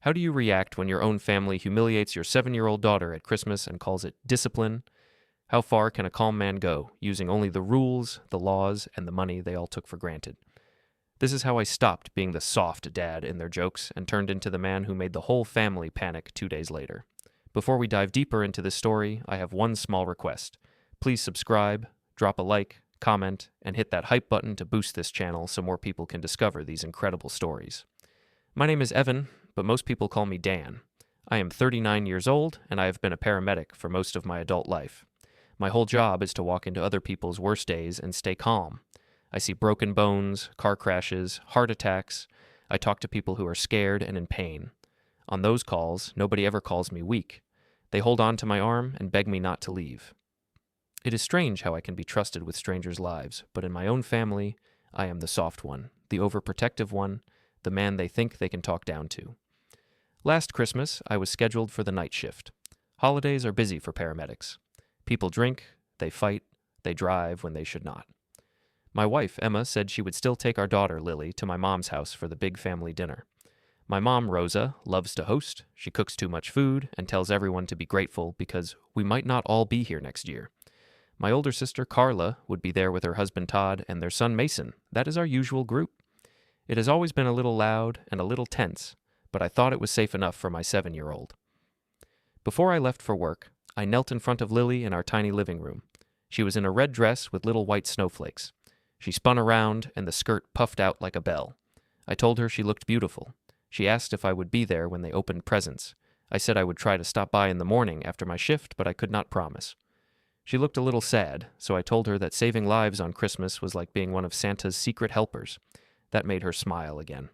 How do you react when your own family humiliates your 7-year-old daughter at Christmas and calls it discipline? How far can a calm man go, using only the rules, the laws, and the money they all took for granted? This is how I stopped being the soft dad in their jokes and turned into the man who made the whole family panic 2 days later. Before we dive deeper into this story, I have one small request. Please subscribe, drop a like, comment, and hit that hype button to boost this channel so more people can discover these incredible stories. My name is Evan, but most people call me Dan. I am 39 years old, and I have been a paramedic for most of my adult life. My whole job is to walk into other people's worst days and stay calm. I see broken bones, car crashes, heart attacks. I talk to people who are scared and in pain. On those calls, nobody ever calls me weak. They hold on to my arm and beg me not to leave. It is strange how I can be trusted with strangers' lives, but in my own family, I am the soft one, the overprotective one, the man they think they can talk down to. Last Christmas, I was scheduled for the night shift. Holidays are busy for paramedics. People drink, they fight, they drive when they should not. My wife, Emma, said she would still take our daughter, Lily, to my mom's house for the big family dinner. My mom, Rosa, loves to host. She cooks too much food and tells everyone to be grateful because we might not all be here next year. My older sister, Carla, would be there with her husband, Todd, and their son, Mason. That is our usual group. It has always been a little loud and a little tense, but I thought it was safe enough for my 7-year-old. Before I left for work, I knelt in front of Lily in our tiny living room. She was in a red dress with little white snowflakes. She spun around, and the skirt puffed out like a bell. I told her she looked beautiful. She asked if I would be there when they opened presents. I said I would try to stop by in the morning after my shift, but I could not promise. She looked a little sad, so I told her that saving lives on Christmas was like being one of Santa's secret helpers. That made her smile again.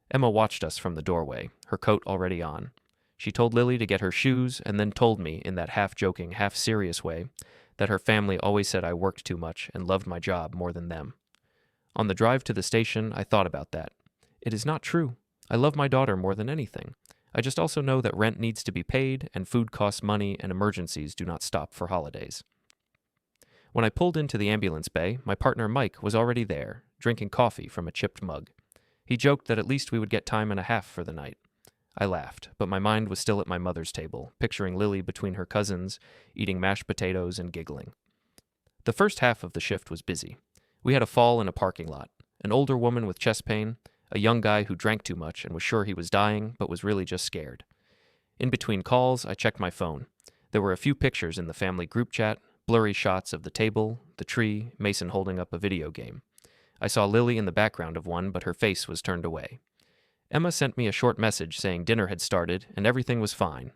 Emma watched us from the doorway, her coat already on. She told Lily to get her shoes and then told me, in that half-joking, half-serious way, that her family always said I worked too much and loved my job more than them. On the drive to the station, I thought about that. It is not true. I love my daughter more than anything. I just also know that rent needs to be paid and food costs money and emergencies do not stop for holidays. When I pulled into the ambulance bay, my partner Mike was already there, drinking coffee from a chipped mug. He joked that at least we would get time and a half for the night. I laughed, but my mind was still at my mother's table, picturing Lily between her cousins, eating mashed potatoes and giggling. The first half of the shift was busy. We had a fall in a parking lot, an older woman with chest pain, a young guy who drank too much and was sure he was dying, but was really just scared. In between calls, I checked my phone. There were a few pictures in the family group chat, blurry shots of the table, the tree, Mason holding up a video game. I saw Lily in the background of one, but her face was turned away. Emma sent me a short message saying dinner had started and everything was fine.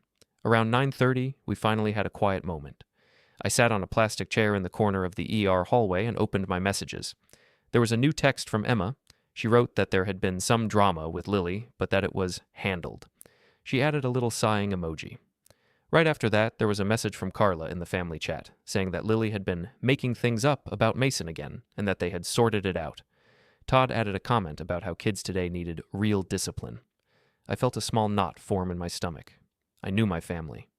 Around 9:30, we finally had a quiet moment. I sat on a plastic chair in the corner of the ER hallway and opened my messages. There was a new text from Emma. She wrote that there had been some drama with Lily, but that it was handled. She added a little sighing emoji. Right after that, there was a message from Carla in the family chat, saying that Lily had been making things up about Mason again, and that they had sorted it out. Todd added a comment about how kids today needed real discipline. I felt a small knot form in my stomach. I knew my family.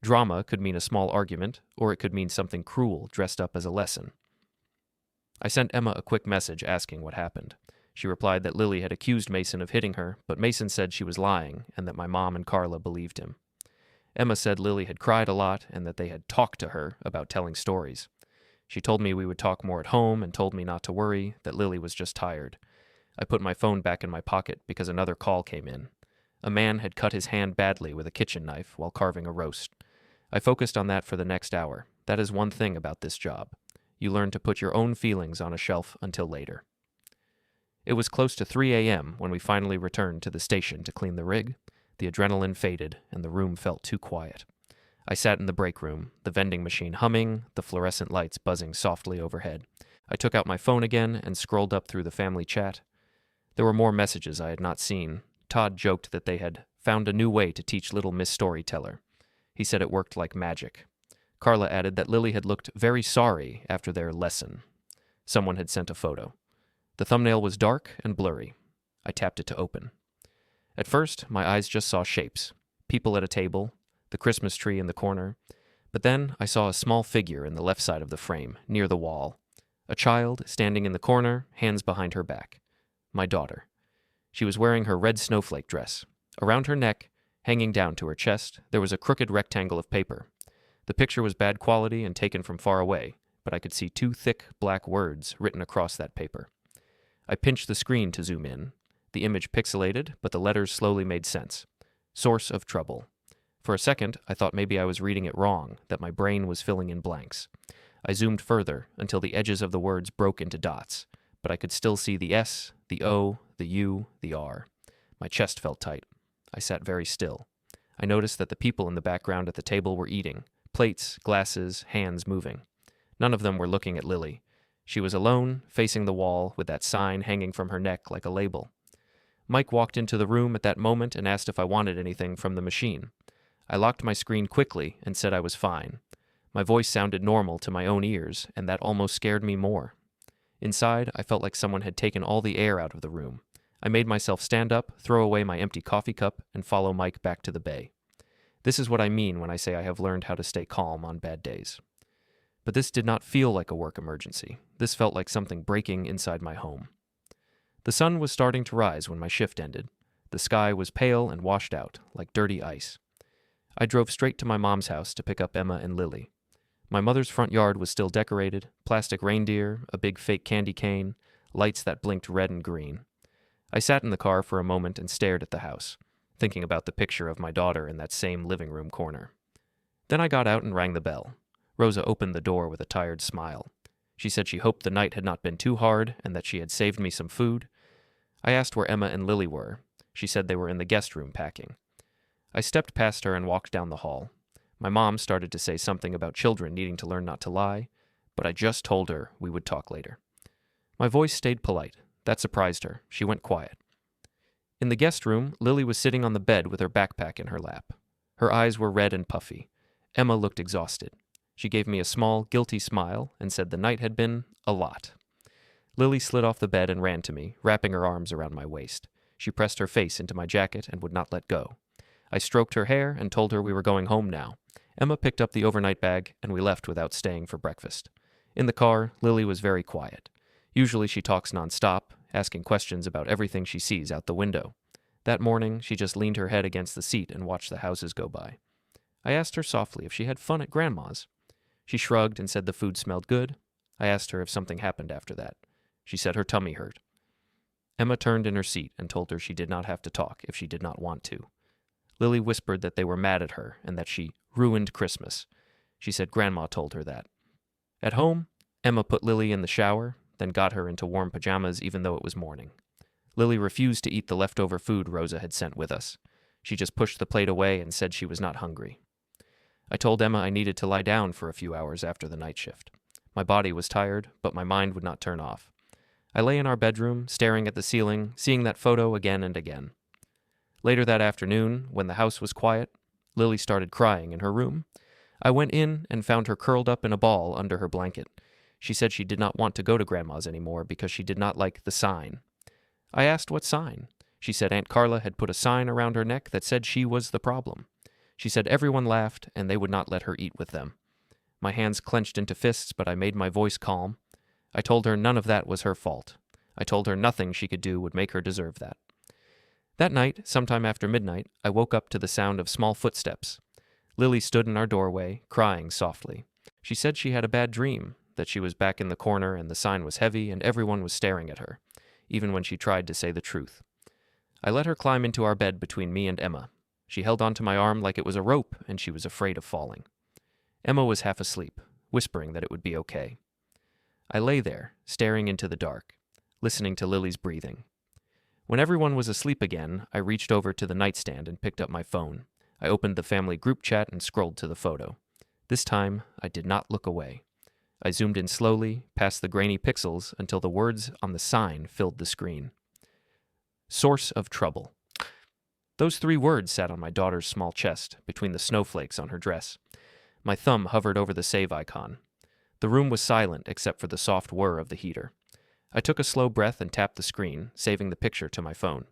Drama could mean a small argument, or it could mean something cruel dressed up as a lesson. I sent Emma a quick message asking what happened. She replied that Lily had accused Mason of hitting her, but Mason said she was lying and that my mom and Carla believed him. Emma said Lily had cried a lot and that they had talked to her about telling stories. She told me we would talk more at home and told me not to worry, that Lily was just tired. I put my phone back in my pocket because another call came in. A man had cut his hand badly with a kitchen knife while carving a roast. I focused on that for the next hour. That is one thing about this job. You learn to put your own feelings on a shelf until later. It was close to 3 a.m. when we finally returned to the station to clean the rig. The adrenaline faded, and the room felt too quiet. I sat in the break room, the vending machine humming, the fluorescent lights buzzing softly overhead. I took out my phone again and scrolled up through the family chat. There were more messages I had not seen. Todd joked that they had found a new way to teach little Miss Storyteller. He said it worked like magic. Carla added that Lily had looked very sorry after their lesson. Someone had sent a photo. The thumbnail was dark and blurry. I tapped it to open. At first, my eyes just saw shapes. People at a table, the Christmas tree in the corner. But then I saw a small figure in the left side of the frame, near the wall. A child standing in the corner, hands behind her back. My daughter. She was wearing her red snowflake dress. Around her neck, hanging down to her chest, there was a crooked rectangle of paper. The picture was bad quality and taken from far away, but I could see 2 thick, black words written across that paper. I pinched the screen to zoom in. The image pixelated, but the letters slowly made sense. Source of trouble. For a second, I thought maybe I was reading it wrong, that my brain was filling in blanks. I zoomed further until the edges of the words broke into dots, but I could still see the S, the O, the U, the R. My chest felt tight. I sat very still. I noticed that the people in the background at the table were eating, plates, glasses, hands moving. None of them were looking at Lily. She was alone, facing the wall, with that sign hanging from her neck like a label. Mike walked into the room at that moment and asked if I wanted anything from the machine. I locked my screen quickly and said I was fine. My voice sounded normal to my own ears, and that almost scared me more. Inside, I felt like someone had taken all the air out of the room. I made myself stand up, throw away my empty coffee cup, and follow Mike back to the bay. This is what I mean when I say I have learned how to stay calm on bad days. But this did not feel like a work emergency. This felt like something breaking inside my home. The sun was starting to rise when my shift ended. The sky was pale and washed out, like dirty ice. I drove straight to my mom's house to pick up Emma and Lily. My mother's front yard was still decorated, plastic reindeer, a big fake candy cane, lights that blinked red and green. I sat in the car for a moment and stared at the house, thinking about the picture of my daughter in that same living room corner. Then I got out and rang the bell. Rosa opened the door with a tired smile. She said she hoped the night had not been too hard and that she had saved me some food. I asked where Emma and Lily were. She said they were in the guest room packing. I stepped past her and walked down the hall. My mom started to say something about children needing to learn not to lie, but I just told her we would talk later. My voice stayed polite. That surprised her. She went quiet. In the guest room, Lily was sitting on the bed with her backpack in her lap. Her eyes were red and puffy. Emma looked exhausted. She gave me a small, guilty smile and said the night had been a lot. Lily slid off the bed and ran to me, wrapping her arms around my waist. She pressed her face into my jacket and would not let go. I stroked her hair and told her we were going home now. Emma picked up the overnight bag and we left without staying for breakfast. In the car, Lily was very quiet. Usually she talks nonstop, asking questions about everything she sees out the window. That morning, she just leaned her head against the seat and watched the houses go by. I asked her softly if she had fun at Grandma's. She shrugged and said the food smelled good. I asked her if something happened after that. She said her tummy hurt. Emma turned in her seat and told her she did not have to talk if she did not want to. Lily whispered that they were mad at her and that she ruined Christmas. She said Grandma told her that. At home, Emma put Lily in the shower, then got her into warm pajamas even though it was morning. Lily refused to eat the leftover food Rosa had sent with us. She just pushed the plate away and said she was not hungry. I told Emma I needed to lie down for a few hours after the night shift. My body was tired, but my mind would not turn off. I lay in our bedroom, staring at the ceiling, seeing that photo again and again. Later that afternoon, when the house was quiet, Lily started crying in her room. I went in and found her curled up in a ball under her blanket. She said she did not want to go to Grandma's anymore because she did not like the sign. I asked what sign. She said Aunt Carla had put a sign around her neck that said she was the problem. She said everyone laughed and they would not let her eat with them. My hands clenched into fists, but I made my voice calm. I told her none of that was her fault. I told her nothing she could do would make her deserve that. That night, sometime after midnight, I woke up to the sound of small footsteps. Lily stood in our doorway, crying softly. She said she had a bad dream, that she was back in the corner and the sign was heavy and everyone was staring at her, even when she tried to say the truth. I let her climb into our bed between me and Emma. She held onto my arm like it was a rope, and she was afraid of falling. Emma was half asleep, whispering that it would be okay. I lay there, staring into the dark, listening to Lily's breathing. When everyone was asleep again, I reached over to the nightstand and picked up my phone. I opened the family group chat and scrolled to the photo. This time, I did not look away. I zoomed in slowly, past the grainy pixels, until the words on the sign filled the screen. Source of trouble. Those 3 words sat on my daughter's small chest, between the snowflakes on her dress. My thumb hovered over the save icon. The room was silent except for the soft whir of the heater. I took a slow breath and tapped the screen, saving the picture to my phone.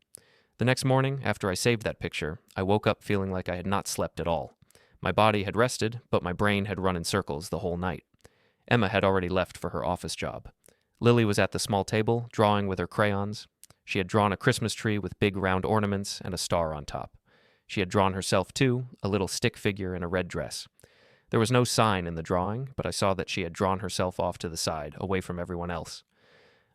The next morning, after I saved that picture, I woke up feeling like I had not slept at all. My body had rested, but my brain had run in circles the whole night. Emma had already left for her office job. Lily was at the small table, drawing with her crayons. She had drawn a Christmas tree with big round ornaments and a star on top. She had drawn herself too, a little stick figure in a red dress. There was no sign in the drawing, but I saw that she had drawn herself off to the side, away from everyone else.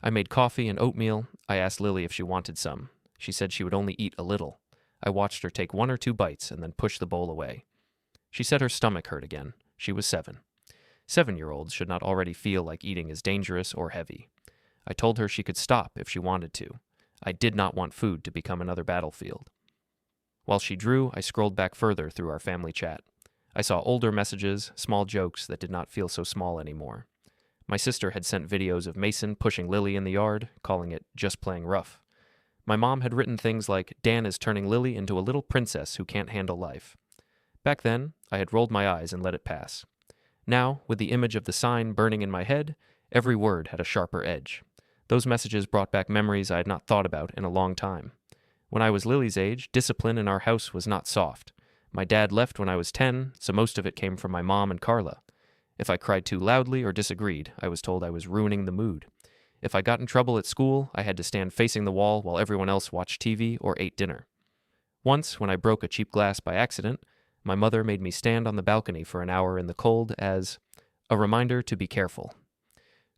I made coffee and oatmeal. I asked Lily if she wanted some. She said she would only eat a little. I watched her take 1 or 2 bites and then push the bowl away. She said her stomach hurt again. She was 7. 7-year-olds should not already feel like eating is dangerous or heavy. I told her she could stop if she wanted to. I did not want food to become another battlefield. While she drew, I scrolled back further through our family chat. I saw older messages, small jokes that did not feel so small anymore. My sister had sent videos of Mason pushing Lily in the yard, calling it just playing rough. My mom had written things like, Dan is turning Lily into a little princess who can't handle life. Back then, I had rolled my eyes and let it pass. Now, with the image of the sign burning in my head, every word had a sharper edge. Those messages brought back memories I had not thought about in a long time. When I was Lily's age, discipline in our house was not soft. My dad left when I was 10, so most of it came from my mom and Carla. If I cried too loudly or disagreed, I was told I was ruining the mood. If I got in trouble at school, I had to stand facing the wall while everyone else watched TV or ate dinner. Once, when I broke a cheap glass by accident, my mother made me stand on the balcony for an hour in the cold as a reminder to be careful.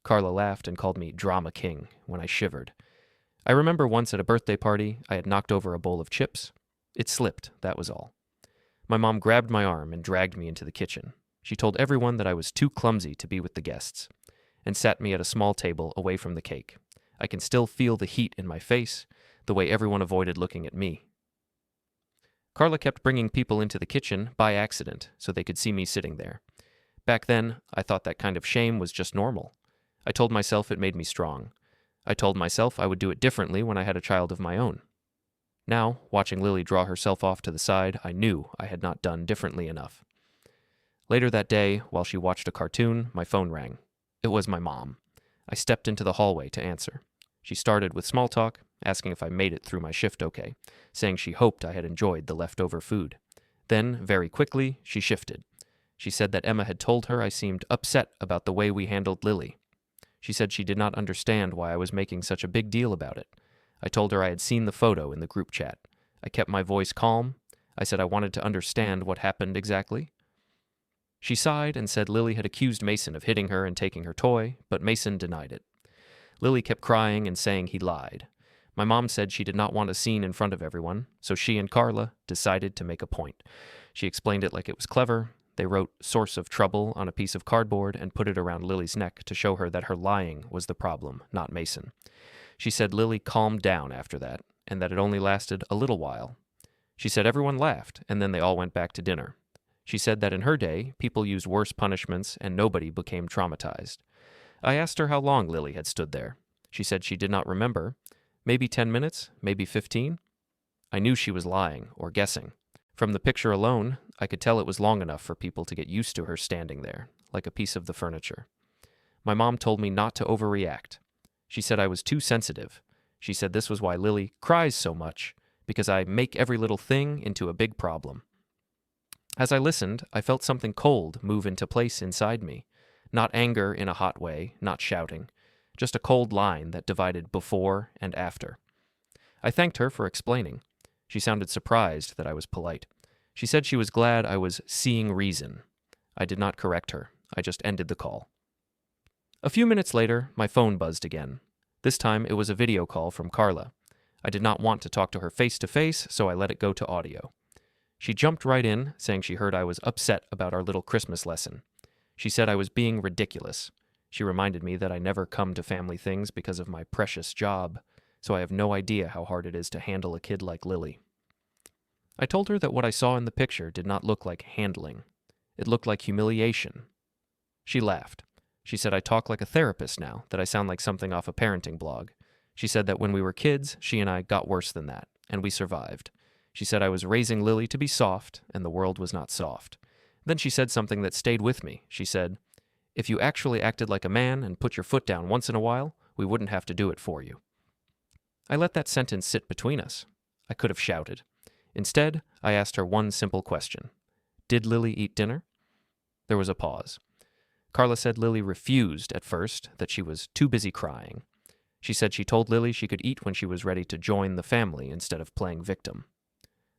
Carla laughed and called me Drama King when I shivered. I remember once at a birthday party, I had knocked over a bowl of chips. It slipped, that was all. My mom grabbed my arm and dragged me into the kitchen. She told everyone that I was too clumsy to be with the guests, and sat me at a small table away from the cake. I can still feel the heat in my face, the way everyone avoided looking at me. Carla kept bringing people into the kitchen by accident so they could see me sitting there. Back then, I thought that kind of shame was just normal. I told myself it made me strong. I told myself I would do it differently when I had a child of my own. Now, watching Lily draw herself off to the side, I knew I had not done differently enough. Later that day, while she watched a cartoon, my phone rang. It was my mom. I stepped into the hallway to answer. She started with small talk, asking if I made it through my shift okay, saying she hoped I had enjoyed the leftover food. Then, very quickly, she shifted. She said that Emma had told her I seemed upset about the way we handled Lily. She said she did not understand why I was making such a big deal about it. I told her I had seen the photo in the group chat. I kept my voice calm. I said I wanted to understand what happened exactly. She sighed and said Lily had accused Mason of hitting her and taking her toy, but Mason denied it. Lily kept crying and saying he lied. My mom said she did not want a scene in front of everyone, so she and Carla decided to make a point. She explained it like it was clever. They wrote "source of trouble" on a piece of cardboard and put it around Lily's neck to show her that her lying was the problem, not Mason. She said Lily calmed down after that, and that it only lasted a little while. She said everyone laughed, and then they all went back to dinner. She said that in her day, people used worse punishments and nobody became traumatized. I asked her how long Lily had stood there. She said she did not remember. Maybe 10 minutes, maybe 15. I knew she was lying or guessing. From the picture alone, I could tell it was long enough for people to get used to her standing there, like a piece of the furniture. My mom told me not to overreact. She said I was too sensitive. She said this was why Lily cries so much, because I make every little thing into a big problem. As I listened, I felt something cold move into place inside me. Not anger in a hot way, not shouting, just a cold line that divided before and after. I thanked her for explaining. She sounded surprised that I was polite. She said she was glad I was seeing reason. I did not correct her. I just ended the call. A few minutes later, my phone buzzed again. This time, it was a video call from Carla. I did not want to talk to her face-to-face, so I let it go to audio. She jumped right in, saying she heard I was upset about our little Christmas lesson. She said I was being ridiculous. She reminded me that I never come to family things because of my precious job, so I have no idea how hard it is to handle a kid like Lily. I told her that what I saw in the picture did not look like handling. It looked like humiliation. She laughed. She said I talk like a therapist now, that I sound like something off a parenting blog. She said that when we were kids, she and I got worse than that, and we survived. She said I was raising Lily to be soft, and the world was not soft. Then she said something that stayed with me. She said, "If you actually acted like a man and put your foot down once in a while, we wouldn't have to do it for you." I let that sentence sit between us. I could have shouted. Instead, I asked her one simple question. Did Lily eat dinner? There was a pause. Carla said Lily refused at first, that she was too busy crying. She said she told Lily she could eat when she was ready to join the family instead of playing victim.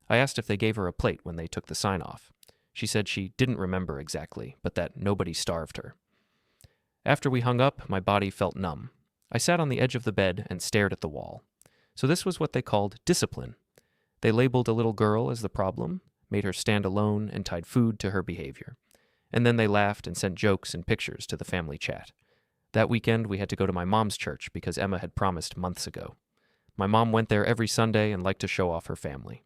I asked if they gave her a plate when they took the sign off. She said she didn't remember exactly, but that nobody starved her. After we hung up, my body felt numb. I sat on the edge of the bed and stared at the wall. So this was what they called discipline. They labeled a little girl as the problem, made her stand alone, and tied food to her behavior. And then they laughed and sent jokes and pictures to the family chat. That weekend, we had to go to my mom's church because Emma had promised months ago. My mom went there every Sunday and liked to show off her family.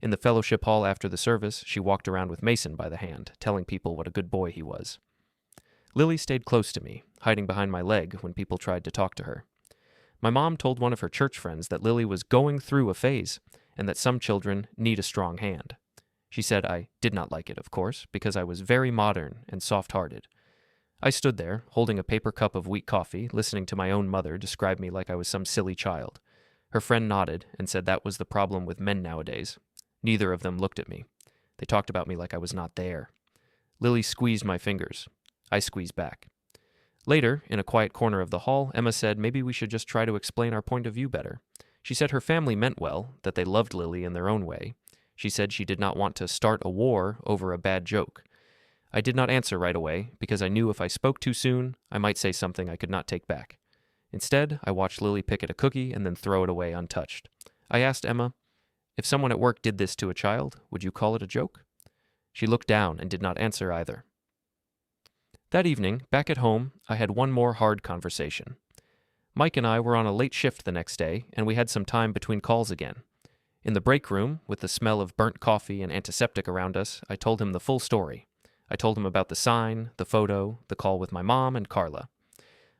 In the fellowship hall after the service, she walked around with Mason by the hand, telling people what a good boy he was. Lily stayed close to me, hiding behind my leg when people tried to talk to her. My mom told one of her church friends that Lily was going through a phase and that some children need a strong hand. She said I did not like it, of course, because I was very modern and soft-hearted. I stood there, holding a paper cup of weak coffee, listening to my own mother describe me like I was some silly child. Her friend nodded and said that was the problem with men nowadays. Neither of them looked at me. They talked about me like I was not there. Lily squeezed my fingers. I squeezed back. Later, in a quiet corner of the hall, Emma said maybe we should just try to explain our point of view better. She said her family meant well, that they loved Lily in their own way. She said she did not want to start a war over a bad joke. I did not answer right away, because I knew if I spoke too soon, I might say something I could not take back. Instead, I watched Lily pick at a cookie and then throw it away untouched. I asked Emma, if someone at work did this to a child, would you call it a joke? She looked down and did not answer either. That evening, back at home, I had one more hard conversation. Mike and I were on a late shift the next day, and we had some time between calls again. In the break room, with the smell of burnt coffee and antiseptic around us, I told him the full story. I told him about the sign, the photo, the call with my mom and Carla.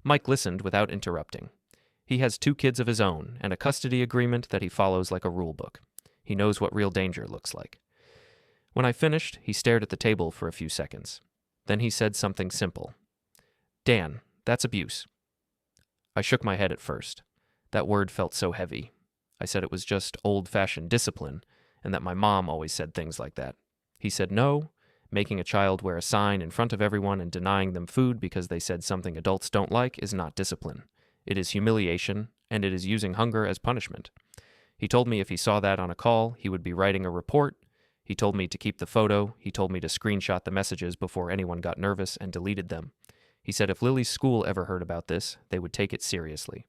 Mike listened without interrupting. He has 2 kids of his own and a custody agreement that he follows like a rule book. He knows what real danger looks like. When I finished, he stared at the table for a few seconds. Then he said something simple. Dan, that's abuse. I shook my head at first. That word felt so heavy. I said it was just old-fashioned discipline, and that my mom always said things like that. He said no, making a child wear a sign in front of everyone and denying them food because they said something adults don't like is not discipline. It is humiliation, and it is using hunger as punishment. He told me if he saw that on a call, he would be writing a report. He told me to keep the photo. He told me to screenshot the messages before anyone got nervous and deleted them. He said if Lily's school ever heard about this, they would take it seriously.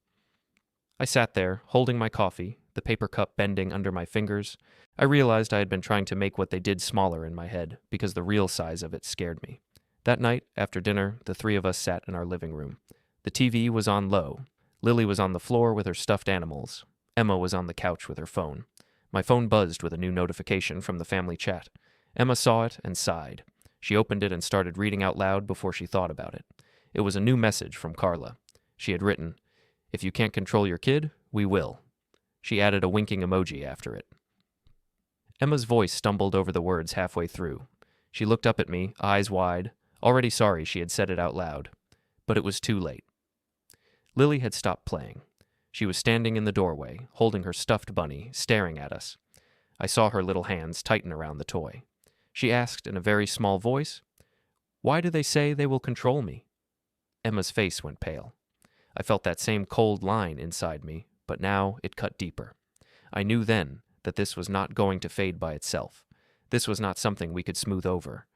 I sat there, holding my coffee, the paper cup bending under my fingers. I realized I had been trying to make what they did smaller in my head, because the real size of it scared me. That night, after dinner, the 3 of us sat in our living room. The TV was on low. Lily was on the floor with her stuffed animals. Emma was on the couch with her phone. My phone buzzed with a new notification from the family chat. Emma saw it and sighed. She opened it and started reading out loud before she thought about it. It was a new message from Carla. She had written, "If you can't control your kid, we will." She added a winking emoji after it. Emma's voice stumbled over the words halfway through. She looked up at me, eyes wide, already sorry she had said it out loud. But it was too late. Lily had stopped playing. She was standing in the doorway, holding her stuffed bunny, staring at us. I saw her little hands tighten around the toy. She asked in a very small voice, "Why do they say they will control me?" Emma's face went pale. I felt that same cold line inside me, but now it cut deeper. I knew then that this was not going to fade by itself. This was not something we could smooth over.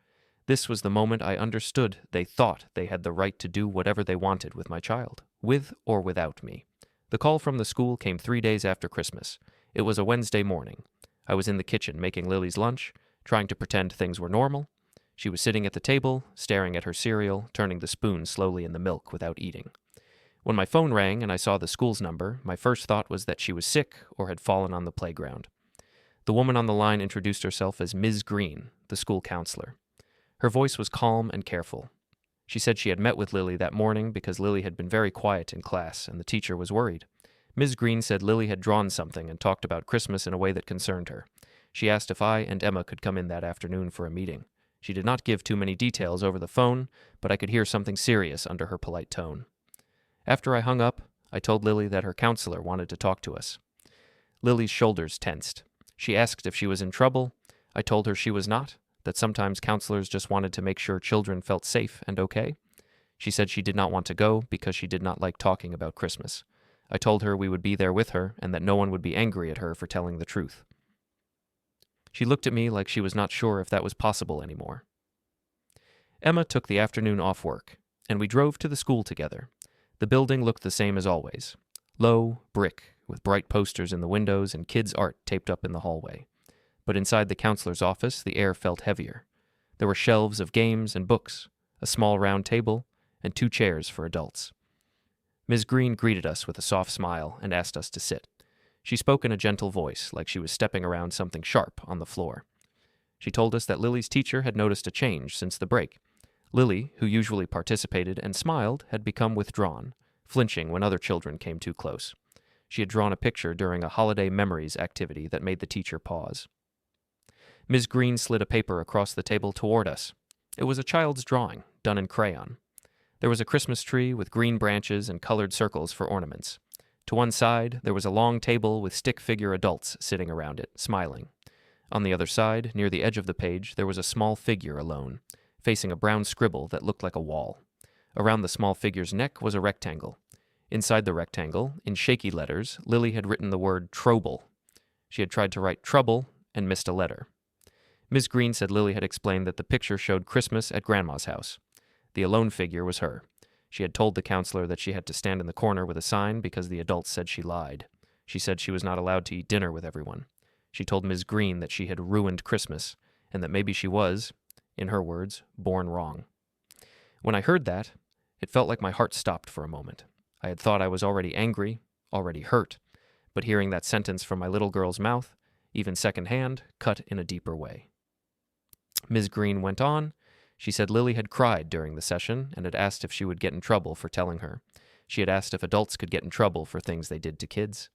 This was the moment I understood they thought they had the right to do whatever they wanted with my child, with or without me. The call from the school came 3 days after Christmas. It was a Wednesday morning. I was in the kitchen making Lily's lunch, trying to pretend things were normal. She was sitting at the table, staring at her cereal, turning the spoon slowly in the milk without eating. When my phone rang and I saw the school's number, my first thought was that she was sick or had fallen on the playground. The woman on the line introduced herself as Ms. Green, the school counselor. Her voice was calm and careful. She said she had met with Lily that morning because Lily had been very quiet in class and the teacher was worried. Ms. Green said Lily had drawn something and talked about Christmas in a way that concerned her. She asked if I and Emma could come in that afternoon for a meeting. She did not give too many details over the phone, but I could hear something serious under her polite tone. After I hung up, I told Lily that her counselor wanted to talk to us. Lily's shoulders tensed. She asked if she was in trouble. I told her she was not, that sometimes counselors just wanted to make sure children felt safe and okay. She said she did not want to go because she did not like talking about Christmas. I told her we would be there with her and that no one would be angry at her for telling the truth. She looked at me like she was not sure if that was possible anymore. Emma took the afternoon off work, and we drove to the school together. The building looked the same as always. Low, brick, with bright posters in the windows and kids' art taped up in the hallway. But inside the counselor's office, the air felt heavier. There were shelves of games and books, a small round table, and 2 chairs for adults. Ms. Green greeted us with a soft smile and asked us to sit. She spoke in a gentle voice, like she was stepping around something sharp on the floor. She told us that Lily's teacher had noticed a change since the break. Lily, who usually participated and smiled, had become withdrawn, flinching when other children came too close. She had drawn a picture during a holiday memories activity that made the teacher pause. Ms. Green slid a paper across the table toward us. It was a child's drawing, done in crayon. There was a Christmas tree with green branches and colored circles for ornaments. To one side, there was a long table with stick figure adults sitting around it, smiling. On the other side, near the edge of the page, there was a small figure alone, facing a brown scribble that looked like a wall. Around the small figure's neck was a rectangle. Inside the rectangle, in shaky letters, Lily had written the word Trouble. She had tried to write trouble and missed a letter. Ms. Green said Lily had explained that the picture showed Christmas at Grandma's house. The alone figure was her. She had told the counselor that she had to stand in the corner with a sign because the adults said she lied. She said she was not allowed to eat dinner with everyone. She told Ms. Green that she had ruined Christmas, and that maybe she was, in her words, born wrong. When I heard that, it felt like my heart stopped for a moment. I had thought I was already angry, already hurt, but hearing that sentence from my little girl's mouth, even secondhand, cut in a deeper way. Ms. Green went on. She said Lily had cried during the session and had asked if she would get in trouble for telling her. She had asked if adults could get in trouble for things they did to kids.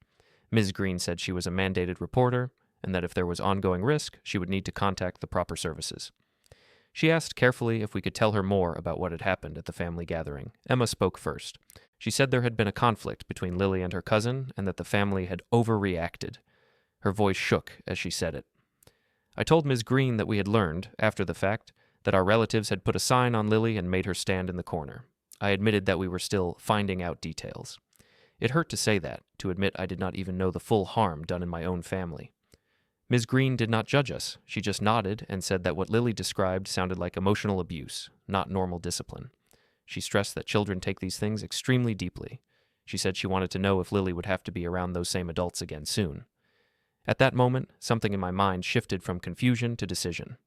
Ms. Green said she was a mandated reporter and that if there was ongoing risk, she would need to contact the proper services. She asked carefully if we could tell her more about what had happened at the family gathering. Emma spoke first. She said there had been a conflict between Lily and her cousin and that the family had overreacted. Her voice shook as she said it. I told Ms. Green that we had learned, after the fact, that our relatives had put a sign on Lily and made her stand in the corner. I admitted that we were still finding out details. It hurt to say that, to admit I did not even know the full harm done in my own family. Ms. Green did not judge us. She just nodded and said that what Lily described sounded like emotional abuse, not normal discipline. She stressed that children take these things extremely deeply. She said she wanted to know if Lily would have to be around those same adults again soon. At that moment, something in my mind shifted from confusion to decision.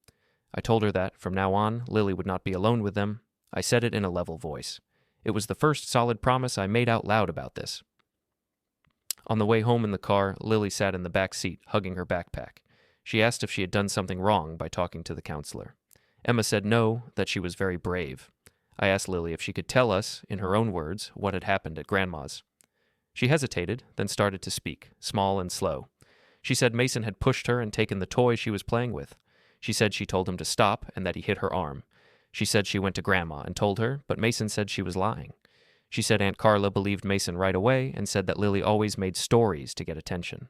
I told her that, from now on, Lily would not be alone with them. I said it in a level voice. It was the first solid promise I made out loud about this. On the way home in the car, Lily sat in the back seat, hugging her backpack. She asked if she had done something wrong by talking to the counselor. Emma said no, that she was very brave. I asked Lily if she could tell us, in her own words, what had happened at Grandma's. She hesitated, then started to speak, small and slow. She said Mason had pushed her and taken the toy she was playing with. She said she told him to stop and that he hit her arm. She said she went to Grandma and told her, but Mason said she was lying. She said Aunt Carla believed Mason right away and said that Lily always made stories to get attention.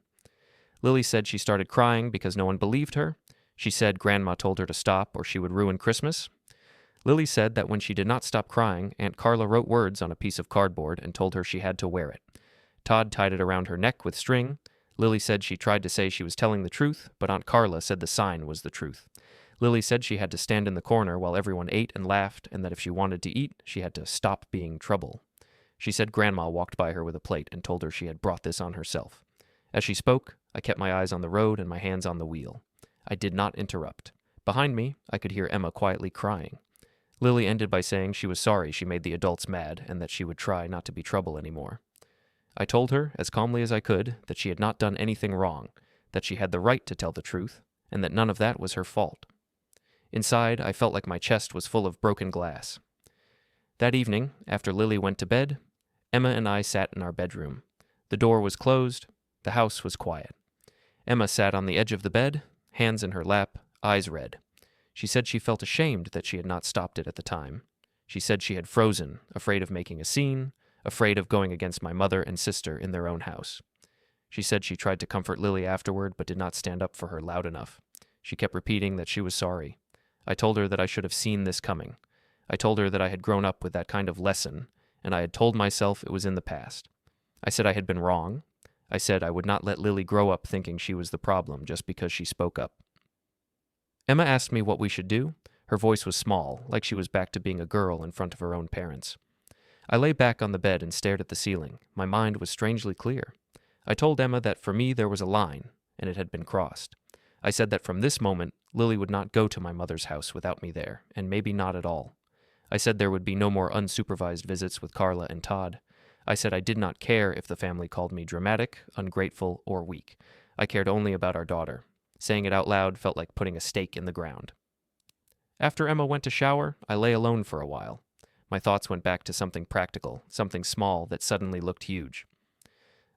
Lily said she started crying because no one believed her. She said Grandma told her to stop or she would ruin Christmas. Lily said that when she did not stop crying, Aunt Carla wrote words on a piece of cardboard and told her she had to wear it. Todd tied it around her neck with string. Lily said she tried to say she was telling the truth, but Aunt Carla said the sign was the truth. Lily said she had to stand in the corner while everyone ate and laughed, and that if she wanted to eat, she had to stop being trouble. She said Grandma walked by her with a plate and told her she had brought this on herself. As she spoke, I kept my eyes on the road and my hands on the wheel. I did not interrupt. Behind me, I could hear Emma quietly crying. Lily ended by saying she was sorry she made the adults mad and that she would try not to be trouble anymore. I told her, as calmly as I could, that she had not done anything wrong, that she had the right to tell the truth, and that none of that was her fault. Inside, I felt like my chest was full of broken glass. That evening, after Lily went to bed, Emma and I sat in our bedroom. The door was closed. The house was quiet. Emma sat on the edge of the bed, hands in her lap, eyes red. She said she felt ashamed that she had not stopped it at the time. She said she had frozen, afraid of making a scene, afraid of going against my mother and sister in their own house. She said she tried to comfort Lily afterward but did not stand up for her loud enough. She kept repeating that she was sorry. I told her that I should have seen this coming. I told her that I had grown up with that kind of lesson, and I had told myself it was in the past. I said I had been wrong. I said I would not let Lily grow up thinking she was the problem just because she spoke up. Emma asked me what we should do. Her voice was small, like she was back to being a girl in front of her own parents. I lay back on the bed and stared at the ceiling. My mind was strangely clear. I told Emma that for me there was a line, and it had been crossed. I said that from this moment, Lily would not go to my mother's house without me there, and maybe not at all. I said there would be no more unsupervised visits with Carla and Todd. I said I did not care if the family called me dramatic, ungrateful, or weak. I cared only about our daughter. Saying it out loud felt like putting a stake in the ground. After Emma went to shower, I lay alone for a while. My thoughts went back to something practical, something small that suddenly looked huge.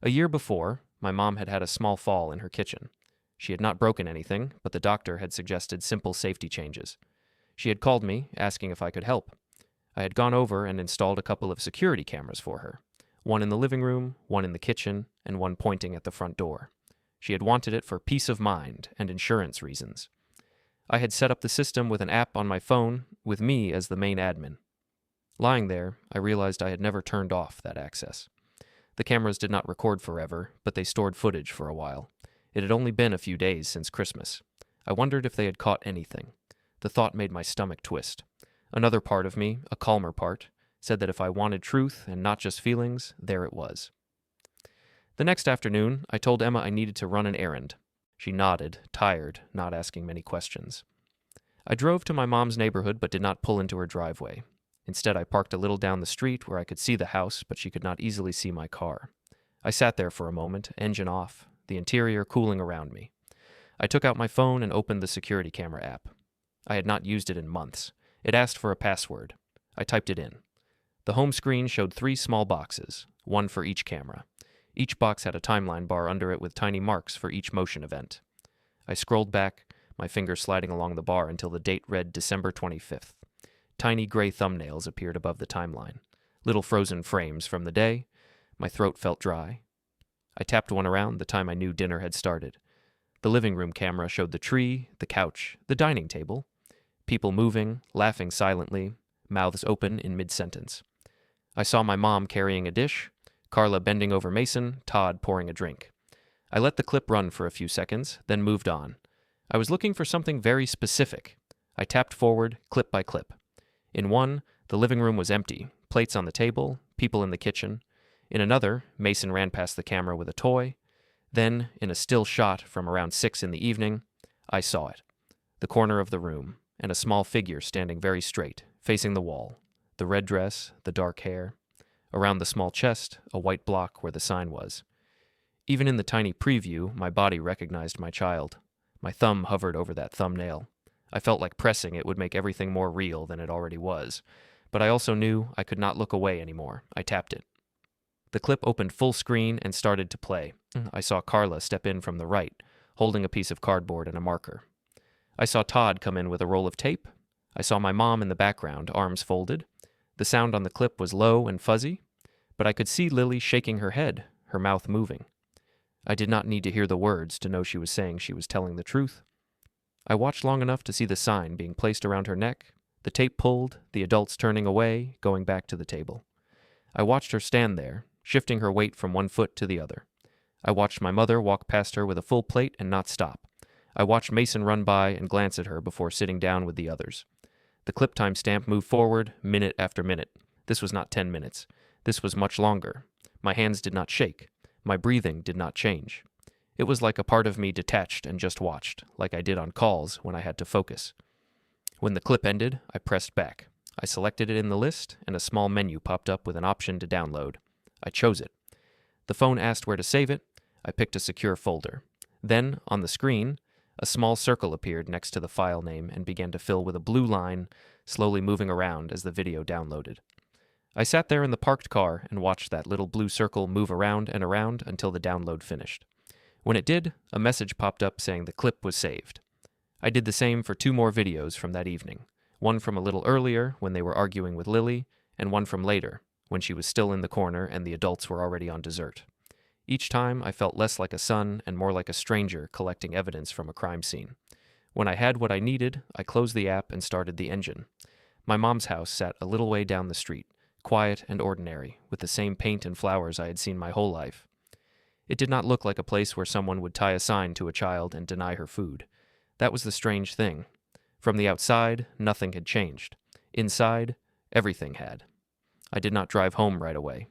A year before, my mom had had a small fall in her kitchen. She had not broken anything, but the doctor had suggested simple safety changes. She had called me, asking if I could help. I had gone over and installed a couple of security cameras for her. One in the living room, one in the kitchen, and one pointing at the front door. She had wanted it for peace of mind and insurance reasons. I had set up the system with an app on my phone, with me as the main admin. Lying there, I realized I had never turned off that access. The cameras did not record forever, but they stored footage for a while. It had only been a few days since Christmas. I wondered if they had caught anything. The thought made my stomach twist. Another part of me, a calmer part, said that if I wanted truth and not just feelings, there it was. The next afternoon, I told Emma I needed to run an errand. She nodded, tired, not asking many questions. I drove to my mom's neighborhood but did not pull into her driveway. Instead, I parked a little down the street where I could see the house, but she could not easily see my car. I sat there for a moment, engine off, the interior cooling around me. I took out my phone and opened the security camera app. I had not used it in months. It asked for a password. I typed it in. The home screen showed 3 small boxes, one for each camera. Each box had a timeline bar under it with tiny marks for each motion event. I scrolled back, my finger sliding along the bar until the date read December 25th. Tiny gray thumbnails appeared above the timeline, little frozen frames from the day. My throat felt dry. I tapped one around the time I knew dinner had started. The living room camera showed the tree, the couch, the dining table, people moving, laughing silently, mouths open in mid-sentence. I saw my mom carrying a dish, Carla bending over Mason, Todd pouring a drink. I let the clip run for a few seconds, then moved on. I was looking for something very specific. I tapped forward, clip by clip. In one, the living room was empty, plates on the table, people in the kitchen. In another, Mason ran past the camera with a toy. Then, in a still shot from around 6 in the evening, I saw it. The corner of the room, and a small figure standing very straight, facing the wall. The red dress, the dark hair. Around the small chest, a white block where the sign was. Even in the tiny preview, my body recognized my child. My thumb hovered over that thumbnail. I felt like pressing it would make everything more real than it already was. But I also knew I could not look away anymore. I tapped it. The clip opened full screen and started to play. I saw Carla step in from the right, holding a piece of cardboard and a marker. I saw Todd come in with a roll of tape. I saw my mom in the background, arms folded. The sound on the clip was low and fuzzy, but I could see Lily shaking her head, her mouth moving. I did not need to hear the words to know she was saying she was telling the truth. I watched long enough to see the sign being placed around her neck, the tape pulled, the adults turning away, going back to the table. I watched her stand there, shifting her weight from one foot to the other. I watched my mother walk past her with a full plate and not stop. I watched Mason run by and glance at her before sitting down with the others. The clip timestamp moved forward, minute after minute. This was not 10 minutes. This was much longer. My hands did not shake. My breathing did not change. It was like a part of me detached and just watched, like I did on calls when I had to focus. When the clip ended, I pressed back. I selected it in the list, and a small menu popped up with an option to download. I chose it. The phone asked where to save it. I picked a secure folder. Then, on the screen, a small circle appeared next to the file name and began to fill with a blue line, slowly moving around as the video downloaded. I sat there in the parked car and watched that little blue circle move around and around until the download finished. When it did, a message popped up saying the clip was saved. I did the same for 2 more videos from that evening, one from a little earlier when they were arguing with Lily, and one from later, when she was still in the corner and the adults were already on dessert. Each time, I felt less like a son and more like a stranger collecting evidence from a crime scene. When I had what I needed, I closed the app and started the engine. My mom's house sat a little way down the street, quiet and ordinary, with the same paint and flowers I had seen my whole life. It did not look like a place where someone would tie a sign to a child and deny her food. That was the strange thing. From the outside, nothing had changed. Inside, everything had. I did not drive home right away.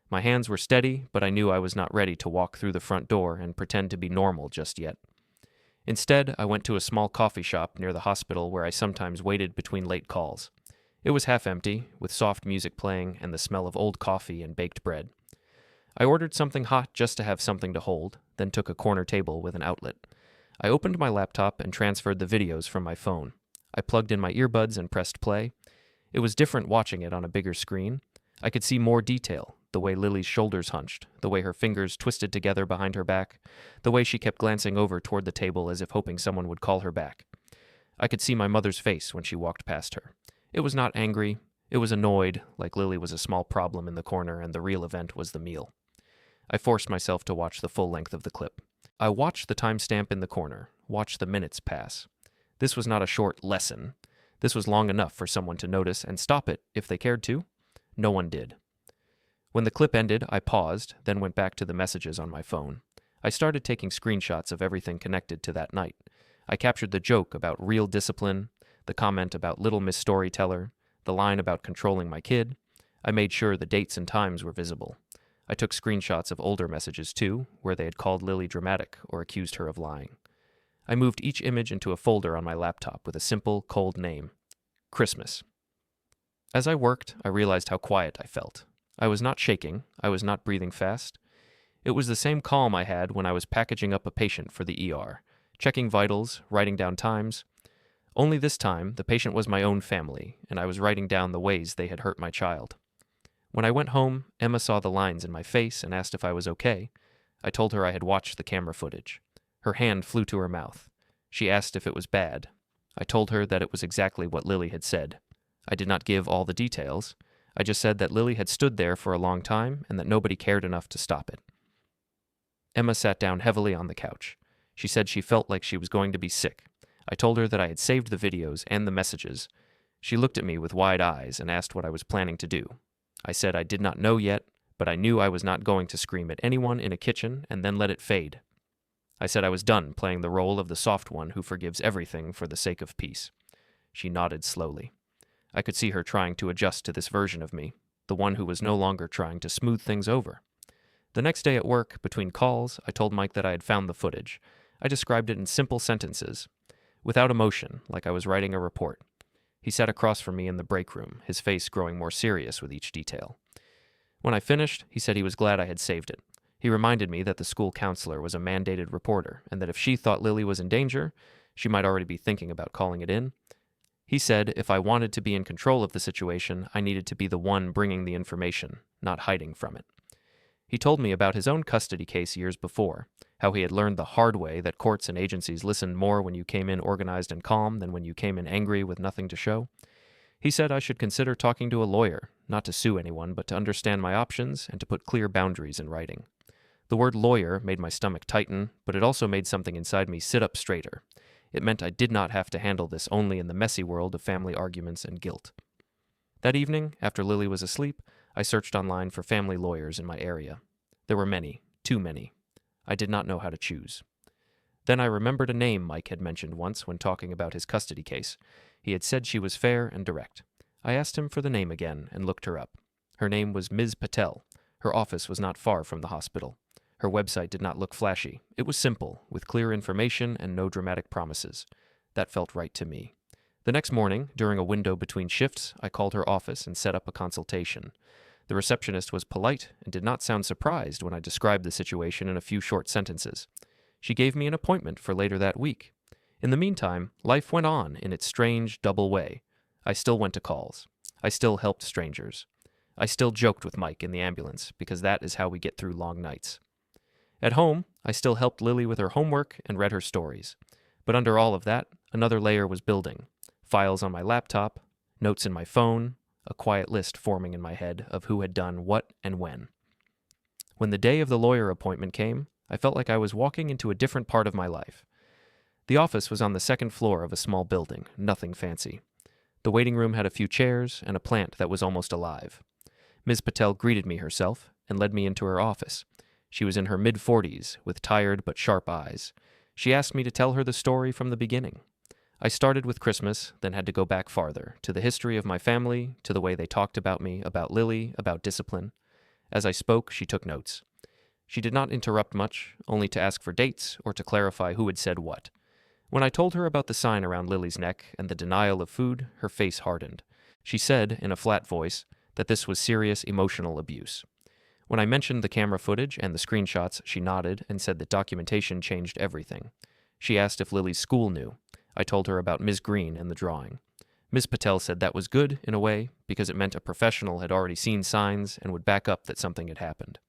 My hands were steady, but I knew I was not ready to walk through the front door and pretend to be normal just yet. Instead, I went to a small coffee shop near the hospital where I sometimes waited between late calls. It was half empty, with soft music playing and the smell of old coffee and baked bread. I ordered something hot just to have something to hold, then took a corner table with an outlet. I opened my laptop and transferred the videos from my phone. I plugged in my earbuds and pressed play. It was different watching it on a bigger screen. I could see more detail, the way Lily's shoulders hunched, the way her fingers twisted together behind her back, the way she kept glancing over toward the table as if hoping someone would call her back. I could see my mother's face when she walked past her. It was not angry. It was annoyed, like Lily was a small problem in the corner and the real event was the meal. I forced myself to watch the full length of the clip. I watched the timestamp in the corner, watched the minutes pass. This was not a short lesson. This was long enough for someone to notice and stop it if they cared to. No one did. When the clip ended, I paused, then went back to the messages on my phone. I started taking screenshots of everything connected to that night. I captured the joke about real discipline, the comment about Little Miss Storyteller, the line about controlling my kid. I made sure the dates and times were visible. I took screenshots of older messages too, where they had called Lily dramatic or accused her of lying. I moved each image into a folder on my laptop with a simple, cold name: Christmas. As I worked, I realized how quiet I felt. I was not shaking. I was not breathing fast. It was the same calm I had when I was packaging up a patient for the ER, checking vitals, writing down times. Only this time, the patient was my own family, and I was writing down the ways they had hurt my child. When I went home, Emma saw the lines in my face and asked if I was okay. I told her I had watched the camera footage. Her hand flew to her mouth. She asked if it was bad. I told her that it was exactly what Lily had said. I did not give all the details. I just said that Lily had stood there for a long time and that nobody cared enough to stop it. Emma sat down heavily on the couch. She said she felt like she was going to be sick. I told her that I had saved the videos and the messages. She looked at me with wide eyes and asked what I was planning to do. I said I did not know yet, but I knew I was not going to scream at anyone in a kitchen and then let it fade. I said I was done playing the role of the soft one who forgives everything for the sake of peace. She nodded slowly. I could see her trying to adjust to this version of me, the one who was no longer trying to smooth things over. The next day at work, between calls, I told Mike that I had found the footage. I described it in simple sentences, without emotion, like I was writing a report. He sat across from me in the break room, his face growing more serious with each detail. When I finished, he said he was glad I had saved it. He reminded me that the school counselor was a mandated reporter, and that if she thought Lily was in danger, she might already be thinking about calling it in. He said if I wanted to be in control of the situation, I needed to be the one bringing the information, not hiding from it. He told me about his own custody case years before, how he had learned the hard way that courts and agencies listened more when you came in organized and calm than when you came in angry with nothing to show. He said I should consider talking to a lawyer, not to sue anyone, but to understand my options and to put clear boundaries in writing. The word lawyer made my stomach tighten, but it also made something inside me sit up straighter. It meant I did not have to handle this only in the messy world of family arguments and guilt. That evening, after Lily was asleep, I searched online for family lawyers in my area. There were many, too many. I did not know how to choose. Then I remembered a name Mike had mentioned once when talking about his custody case. He had said she was fair and direct. I asked him for the name again and looked her up. Her name was Ms. Patel. Her office was not far from the hospital. Her website did not look flashy. It was simple, with clear information and no dramatic promises. That felt right to me. The next morning, during a window between shifts, I called her office and set up a consultation. The receptionist was polite and did not sound surprised when I described the situation in a few short sentences. She gave me an appointment for later that week. In the meantime, life went on in its strange, double way. I still went to calls. I still helped strangers. I still joked with Mike in the ambulance, because that is how we get through long nights. At home, I still helped Lily with her homework and read her stories. But under all of that, another layer was building. Files on my laptop, notes in my phone, a quiet list forming in my head of who had done what and when. When the day of the lawyer appointment came, I felt like I was walking into a different part of my life. The office was on the second floor of a small building, nothing fancy. The waiting room had a few chairs and a plant that was almost alive. Ms. Patel greeted me herself and led me into her office. She was in her mid-40s, with tired but sharp eyes. She asked me to tell her the story from the beginning. I started with Christmas, then had to go back farther, to the history of my family, to the way they talked about me, about Lily, about discipline. As I spoke, she took notes. She did not interrupt much, only to ask for dates or to clarify who had said what. When I told her about the sign around Lily's neck and the denial of food, her face hardened. She said, in a flat voice, that this was serious emotional abuse. When I mentioned the camera footage and the screenshots, she nodded and said that documentation changed everything. She asked if Lily's school knew. I told her about Ms. Green and the drawing. Ms. Patel said that was good, in a way, because it meant a professional had already seen signs and would back up that something had happened.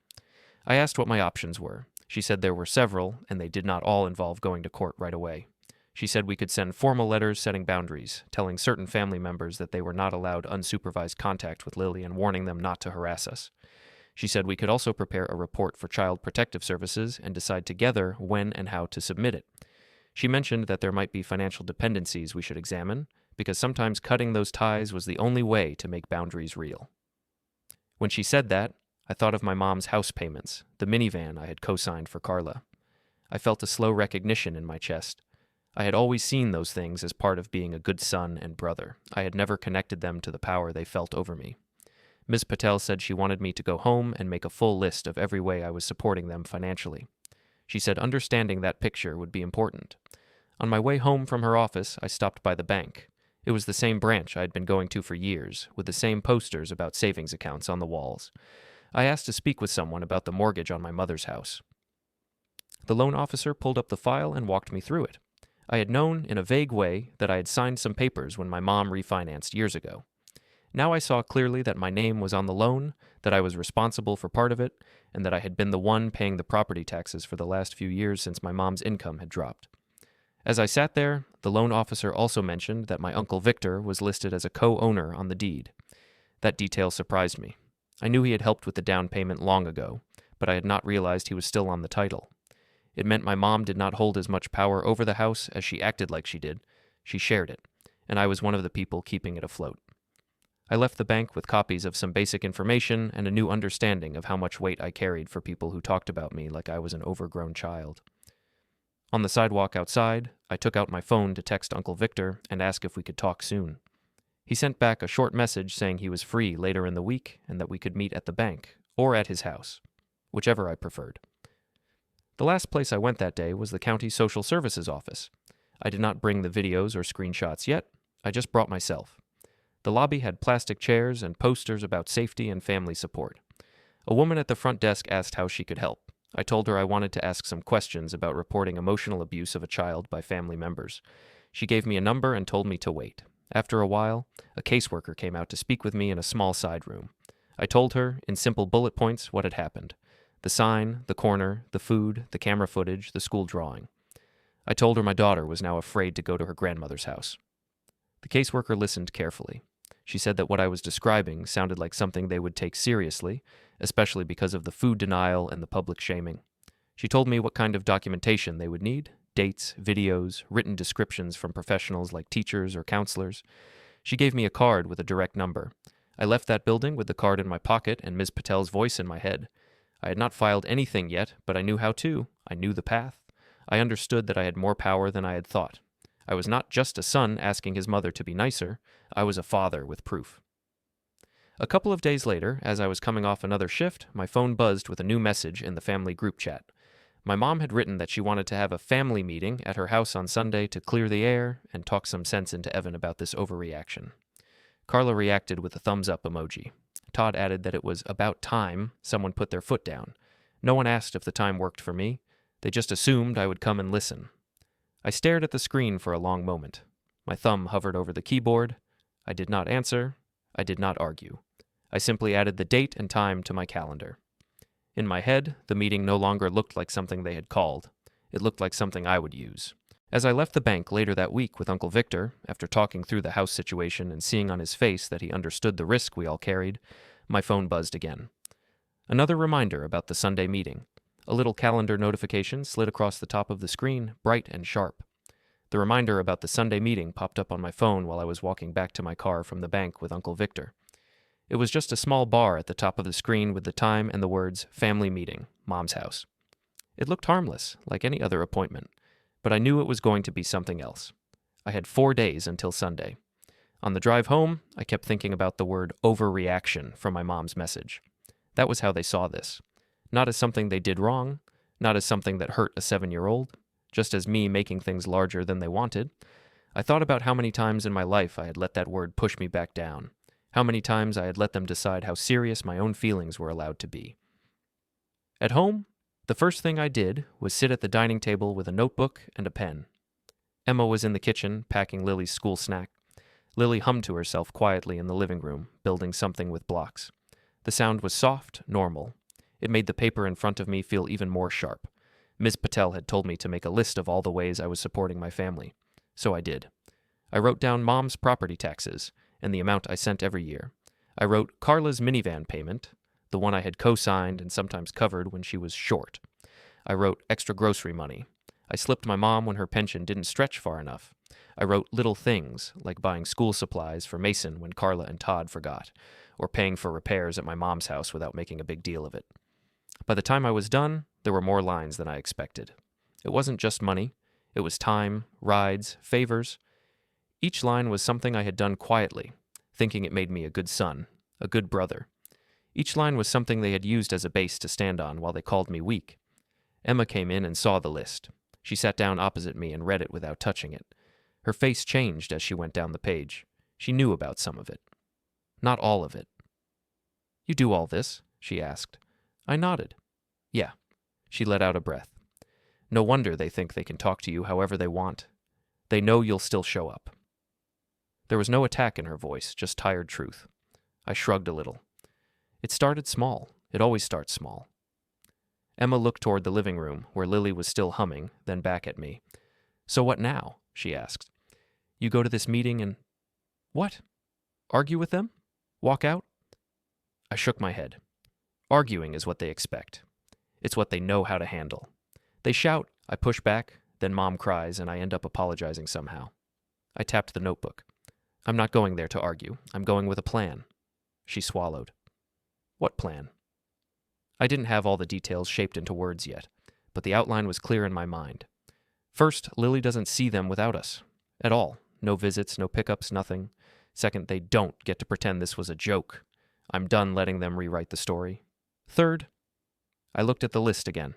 I asked what my options were. She said there were several, and they did not all involve going to court right away. She said we could send formal letters setting boundaries, telling certain family members that they were not allowed unsupervised contact with Lily and warning them not to harass us. She said we could also prepare a report for Child Protective Services and decide together when and how to submit it. She mentioned that there might be financial dependencies we should examine, because sometimes cutting those ties was the only way to make boundaries real. When she said that, I thought of my mom's house payments, the minivan I had co-signed for Carla. I felt a slow recognition in my chest. I had always seen those things as part of being a good son and brother. I had never connected them to the power they felt over me. Ms. Patel said she wanted me to go home and make a full list of every way I was supporting them financially. She said understanding that picture would be important. On my way home from her office, I stopped by the bank. It was the same branch I had been going to for years, with the same posters about savings accounts on the walls. I asked to speak with someone about the mortgage on my mother's house. The loan officer pulled up the file and walked me through it. I had known, in a vague way, that I had signed some papers when my mom refinanced years ago. Now I saw clearly that my name was on the loan, that I was responsible for part of it, and that I had been the one paying the property taxes for the last few years since my mom's income had dropped. As I sat there, the loan officer also mentioned that my Uncle Victor was listed as a co-owner on the deed. That detail surprised me. I knew he had helped with the down payment long ago, but I had not realized he was still on the title. It meant my mom did not hold as much power over the house as she acted like she did. She shared it, and I was one of the people keeping it afloat. I left the bank with copies of some basic information and a new understanding of how much weight I carried for people who talked about me like I was an overgrown child. On the sidewalk outside, I took out my phone to text Uncle Victor and ask if we could talk soon. He sent back a short message saying he was free later in the week and that we could meet at the bank or at his house, whichever I preferred. The last place I went that day was the county social services office. I did not bring the videos or screenshots yet. I just brought myself. The lobby had plastic chairs and posters about safety and family support. A woman at the front desk asked how she could help. I told her I wanted to ask some questions about reporting emotional abuse of a child by family members. She gave me a number and told me to wait. After a while, a caseworker came out to speak with me in a small side room. I told her, in simple bullet points, what had happened. The sign, the corner, the food, the camera footage, the school drawing. I told her my daughter was now afraid to go to her grandmother's house. The caseworker listened carefully. She said that what I was describing sounded like something they would take seriously, especially because of the food denial and the public shaming. She told me what kind of documentation they would need, dates, videos, written descriptions from professionals like teachers or counselors. She gave me a card with a direct number. I left that building with the card in my pocket and Ms. Patel's voice in my head. I had not filed anything yet, but I knew how to. I knew the path. I understood that I had more power than I had thought. I was not just a son asking his mother to be nicer. I was a father with proof. A couple of days later, as I was coming off another shift, my phone buzzed with a new message in the family group chat. My mom had written that she wanted to have a family meeting at her house on Sunday to clear the air and talk some sense into Evan about this overreaction. Carla reacted with a thumbs-up emoji. Todd added that it was about time someone put their foot down. No one asked if the time worked for me. They just assumed I would come and listen. I stared at the screen for a long moment. My thumb hovered over the keyboard. I did not answer. I did not argue. I simply added the date and time to my calendar. In my head, the meeting no longer looked like something they had called. It looked like something I would use. As I left the bank later that week with Uncle Victor, after talking through the house situation and seeing on his face that he understood the risk we all carried, my phone buzzed again. Another reminder about the Sunday meeting. A little calendar notification slid across the top of the screen, bright and sharp. The reminder about the Sunday meeting popped up on my phone while I was walking back to my car from the bank with Uncle Victor. It was just a small bar at the top of the screen with the time and the words, "Family Meeting, Mom's House." It looked harmless, like any other appointment, but I knew it was going to be something else. I had 4 days until Sunday. On the drive home, I kept thinking about the word overreaction from my mom's message. That was how they saw this. Not as something they did wrong, not as something that hurt a 7-year-old, just as me making things larger than they wanted. I thought about how many times in my life I had let that word push me back down, how many times I had let them decide how serious my own feelings were allowed to be. At home, the first thing I did was sit at the dining table with a notebook and a pen. Emma was in the kitchen, packing Lily's school snack. Lily hummed to herself quietly in the living room, building something with blocks. The sound was soft, normal. It made the paper in front of me feel even more sharp. Ms. Patel had told me to make a list of all the ways I was supporting my family. So I did. I wrote down Mom's property taxes and the amount I sent every year. I wrote Carla's minivan payment, the one I had co-signed and sometimes covered when she was short. I wrote extra grocery money. I slipped my mom when her pension didn't stretch far enough. I wrote little things, like buying school supplies for Mason when Carla and Todd forgot, or paying for repairs at my mom's house without making a big deal of it. By the time I was done, there were more lines than I expected. It wasn't just money. It was time, rides, favors. Each line was something I had done quietly, thinking it made me a good son, a good brother. Each line was something they had used as a base to stand on while they called me weak. Emma came in and saw the list. She sat down opposite me and read it without touching it. Her face changed as she went down the page. She knew about some of it. Not all of it. "You do all this?" she asked. I nodded. "Yeah." She let out a breath. "No wonder they think they can talk to you however they want. They know you'll still show up." There was no attack in her voice, just tired truth. I shrugged a little. It started small. It always starts small. Emma looked toward the living room, where Lily was still humming, then back at me. "So what now?" she asked. "You go to this meeting and—" "What? Argue with them? Walk out?" I shook my head. Arguing is what they expect. It's what they know how to handle. They shout, I push back, then Mom cries, and I end up apologizing somehow. I tapped the notebook. "I'm not going there to argue. I'm going with a plan." She swallowed. "What plan?" I didn't have all the details shaped into words yet, but the outline was clear in my mind. First, Lily doesn't see them without us. At all. No visits, no pickups, nothing. Second, they don't get to pretend this was a joke. I'm done letting them rewrite the story. Third, I looked at the list again.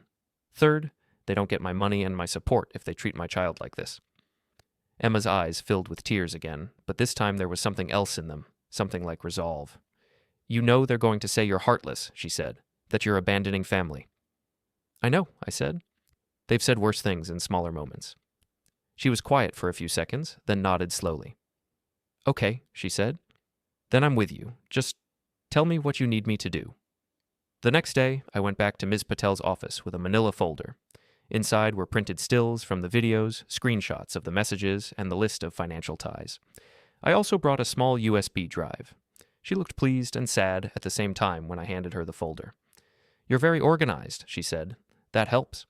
Third, they don't get my money and my support if they treat my child like this. Emma's eyes filled with tears again, but this time there was something else in them, something like resolve. "You know they're going to say you're heartless," she said, "that you're abandoning family." "I know," I said. "They've said worse things in smaller moments." She was quiet for a few seconds, then nodded slowly. "Okay," she said. "Then I'm with you. Just tell me what you need me to do." The next day, I went back to Ms. Patel's office with a manila folder. Inside were printed stills from the videos, screenshots of the messages, and the list of financial ties. I also brought a small USB drive. She looked pleased and sad at the same time when I handed her the folder. "You're very organized," she said. "That helps."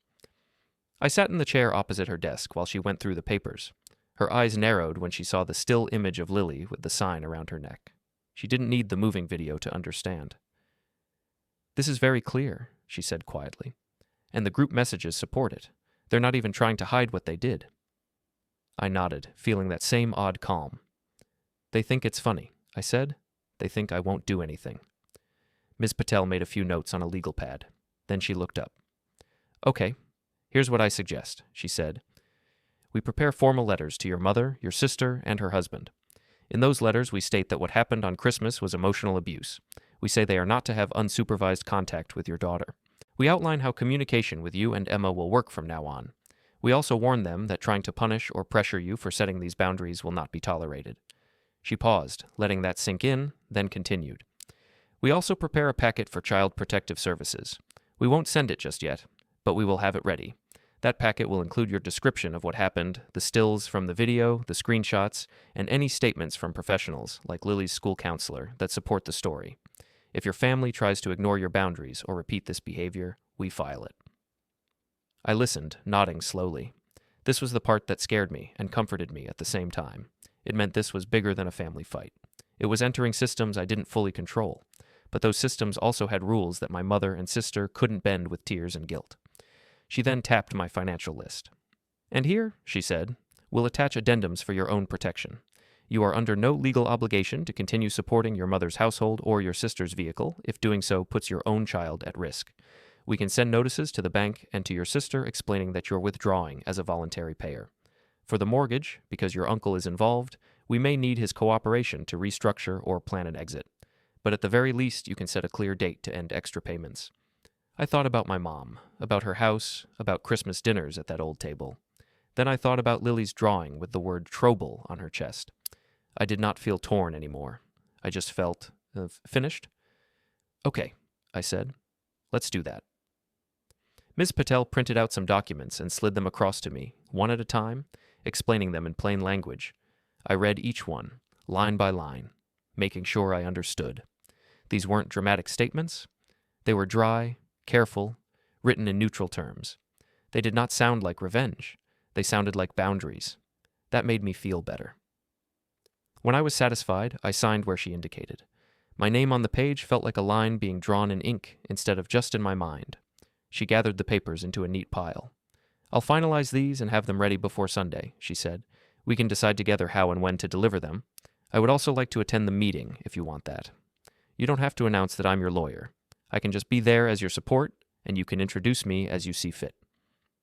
I sat in the chair opposite her desk while she went through the papers. Her eyes narrowed when she saw the still image of Lily with the sign around her neck. She didn't need the moving video to understand. "This is very clear," she said quietly. "And the group messages support it. They're not even trying to hide what they did." I nodded, feeling that same odd calm. "They think it's funny," I said. "They think I won't do anything." Ms. Patel made a few notes on a legal pad. Then she looked up. "Okay, here's what I suggest," she said. "We prepare formal letters to your mother, your sister, and her husband. In those letters, we state that what happened on Christmas was emotional abuse. We say they are not to have unsupervised contact with your daughter. We outline how communication with you and Emma will work from now on. We also warn them that trying to punish or pressure you for setting these boundaries will not be tolerated." She paused, letting that sink in, then continued. "We also prepare a packet for Child Protective Services. We won't send it just yet, but we will have it ready. That packet will include your description of what happened, the stills from the video, the screenshots, and any statements from professionals, like Lily's school counselor, that support the story. If your family tries to ignore your boundaries or repeat this behavior, we file it." I listened, nodding slowly. This was the part that scared me and comforted me at the same time. It meant this was bigger than a family fight. It was entering systems I didn't fully control, but those systems also had rules that my mother and sister couldn't bend with tears and guilt. She then tapped my financial list. "And here," she said, We'll attach addendums for your own protection. You are under no legal obligation to continue supporting your mother's household or your sister's vehicle if doing so puts your own child at risk. We can send notices to the bank and to your sister explaining that you're withdrawing as a voluntary payer. For the mortgage, because your uncle is involved, we may need his cooperation to restructure or plan an exit. But at the very least, you can set a clear date to end extra payments. I thought about my mom, about her house, about Christmas dinners at that old table. Then I thought about Lily's drawing with the word Trobel on her chest. I did not feel torn anymore. I just felt, finished? Okay, I said. Let's do that. Ms. Patel printed out some documents and slid them across to me, one at a time, explaining them in plain language. I read each one, line by line, making sure I understood. These weren't dramatic statements. They were dry, careful, written in neutral terms. They did not sound like revenge. They sounded like boundaries. That made me feel better. When I was satisfied, I signed where she indicated. My name on the page felt like a line being drawn in ink instead of just in my mind. She gathered the papers into a neat pile. I'll finalize these and have them ready before Sunday, she said. We can decide together how and when to deliver them. I would also like to attend the meeting if you want that. You don't have to announce that I'm your lawyer. I can just be there as your support, and you can introduce me as you see fit.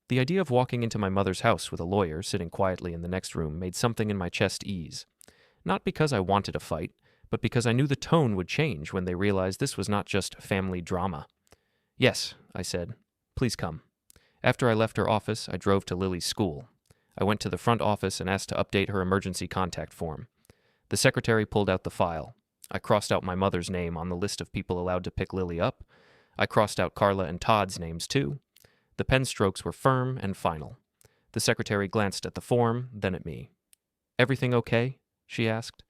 The idea of walking into my mother's house with a lawyer sitting quietly in the next room made something in my chest ease. Not because I wanted a fight, but because I knew the tone would change when they realized this was not just family drama. Yes, I said. Please come. After I left her office, I drove to Lily's school. I went to the front office and asked to update her emergency contact form. The secretary pulled out the file. I crossed out my mother's name on the list of people allowed to pick Lily up. I crossed out Carla and Todd's names too. The pen strokes were firm and final. The secretary glanced at the form, then at me. Everything okay? She asked.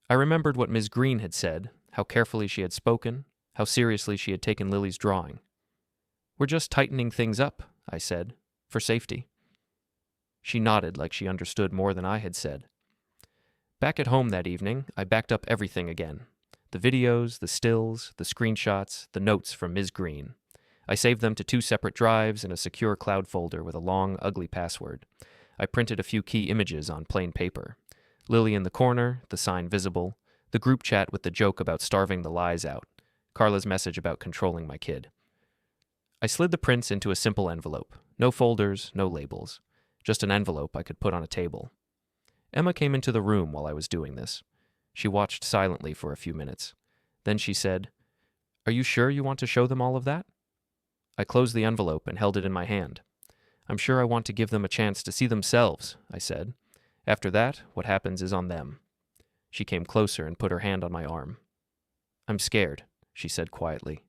I remembered what Ms. Green had said, how carefully she had spoken, how seriously she had taken Lily's drawing. We're just tightening things up, I said, for safety. She nodded like she understood more than I had said. Back at home that evening, I backed up everything again. The videos, the stills, the screenshots, the notes from Ms. Green. I saved them to 2 separate drives in a secure cloud folder with a long, ugly password. I printed a few key images on plain paper. Lily in the corner, the sign visible, the group chat with the joke about starving the lies out, Carla's message about controlling my kid. I slid the prints into a simple envelope. No folders, no labels. Just an envelope I could put on a table. Emma came into the room while I was doing this. She watched silently for a few minutes. Then she said, "Are you sure you want to show them all of that?" I closed the envelope and held it in my hand. "I'm sure I want to give them a chance to see themselves," I said. "After that, what happens is on them." She came closer and put her hand on my arm. "I'm scared," she said quietly.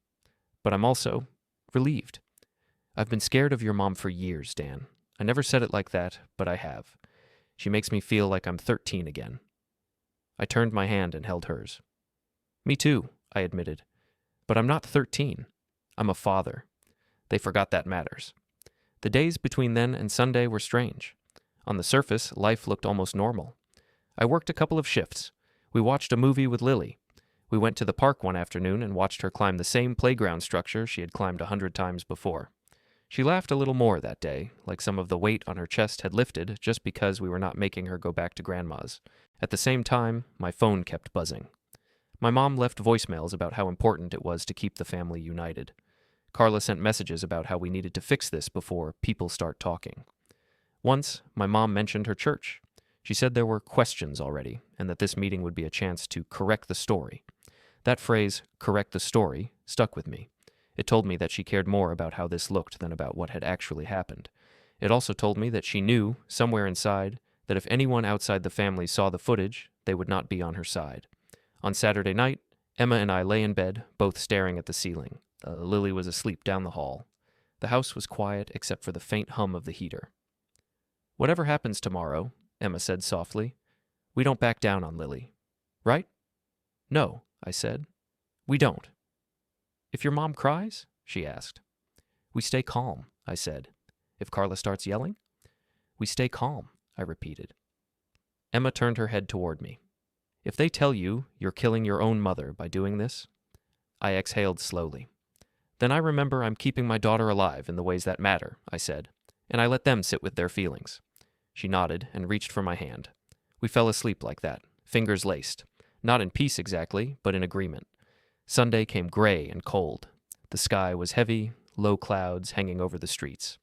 "But I'm also relieved. I've been scared of your mom for years, Dan. I never said it like that, but I have. She makes me feel like I'm 13 again." I turned my hand and held hers. "Me too," I admitted. "But I'm not 13. I'm a father." They forgot that matters. The days between then and Sunday were strange. On the surface, life looked almost normal. I worked a couple of shifts. We watched a movie with Lily. We went to the park one afternoon and watched her climb the same playground structure she had climbed 100 times before. She laughed a little more that day, like some of the weight on her chest had lifted just because we were not making her go back to Grandma's. At the same time, my phone kept buzzing. My mom left voicemails about how important it was to keep the family united. Carla sent messages about how we needed to fix this before people start talking. Once, my mom mentioned her church. She said there were questions already, and that this meeting would be a chance to correct the story. That phrase, correct the story, stuck with me. It told me that she cared more about how this looked than about what had actually happened. It also told me that she knew, somewhere inside, that if anyone outside the family saw the footage, they would not be on her side. On Saturday night, Emma and I lay in bed, both staring at the ceiling. Lily was asleep down the hall. The house was quiet except for the faint hum of the heater. "Whatever happens tomorrow," Emma said softly, "we don't back down on Lily. Right?" "No," I said. "We don't." "If your mom cries?" she asked. "We stay calm," I said. "If Carla starts yelling?" "We stay calm," I repeated. Emma turned her head toward me. "If they tell you you're killing your own mother by doing this?" I exhaled slowly. "Then I remember I'm keeping my daughter alive in the ways that matter," I said, "and I let them sit with their feelings." She nodded and reached for my hand. We fell asleep like that, fingers laced. Not in peace exactly, but in agreement. Sunday came gray and cold. The sky was heavy, low clouds hanging over the streets.